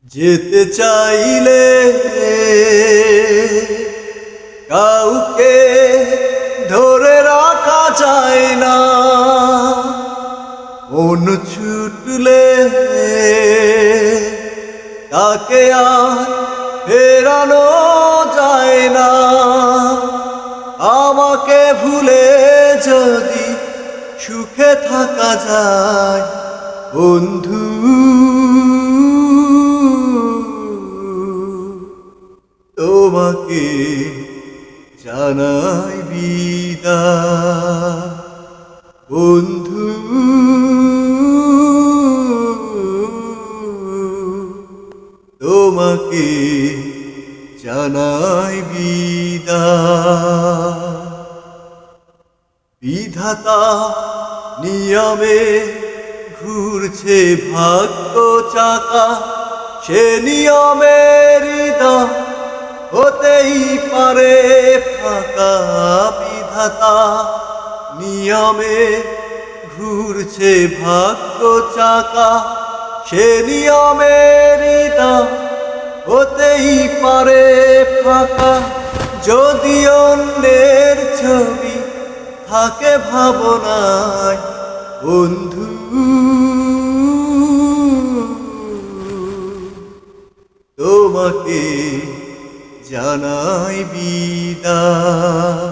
যেতে চাইলে কাউকে ধরে রাখা যায় না, মন ছুটলে তাকে আর ফেরানো যায় না। আমাকে ভুলে যদি সুখে থাকা যায় বন্ধু, তোমাকে জানাই বিদায় বন্ধু, তোমাকে জানাই বিদায়। বিধাতা নিয়মে ঘুরছে ভাগ্য চাকা, সে নিয়মের হৃদয় হতেই পারে ফাঁকা। বিধাতা নিয়মে ঘুরছে ভাগ্য চাকা, সে নিয়মের হৃদয় হতেই পারে ফাঁকা। যদি অন্যের ছবি থাকে ভাবনায় বন্ধু, তোমাকে জানাই বিদায়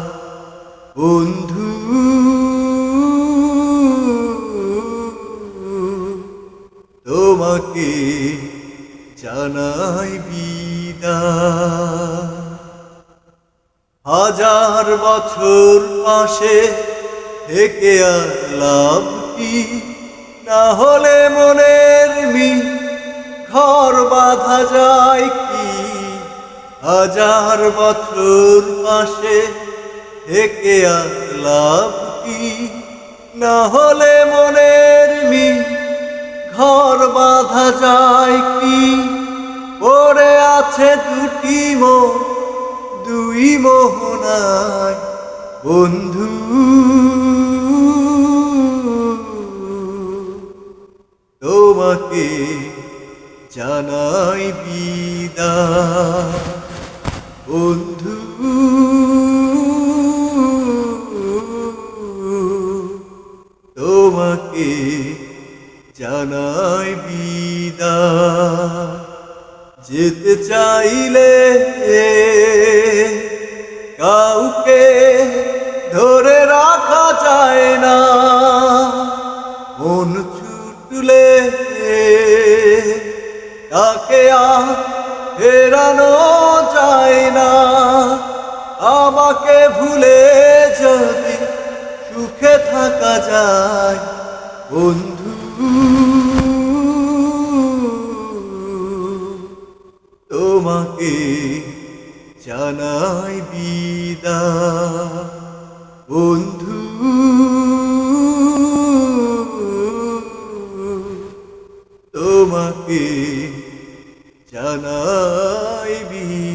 বন্ধু, তোমাকে জানাই বিদায়। হাজার বছর পাশে থেকে আর লাভ কি, না হলে মনের মিল ঘর বাঁধা যায় কি। হাজার বছর পাশে থেকে আর লাভ কি, না হলে মনের মিল ঘর বাঁধা যায় কি। পড়ে আছে দুটি মন দুই মোহনায় বন্ধু, তোমাকে জানাই বিদায় বন্ধু, তোমাকে জানাই বিদায়। যেতে চাইলে কাউকে ধরে রাখা যায় না, মন ছুটলে তাকে আর ফেরানো যায় না। আমাকে ভুলে যদি সুখে থাকা যায় বন্ধু, তোমাকে জানাই বিদায় বন্ধু, তোমাকে জানাই বিদায়।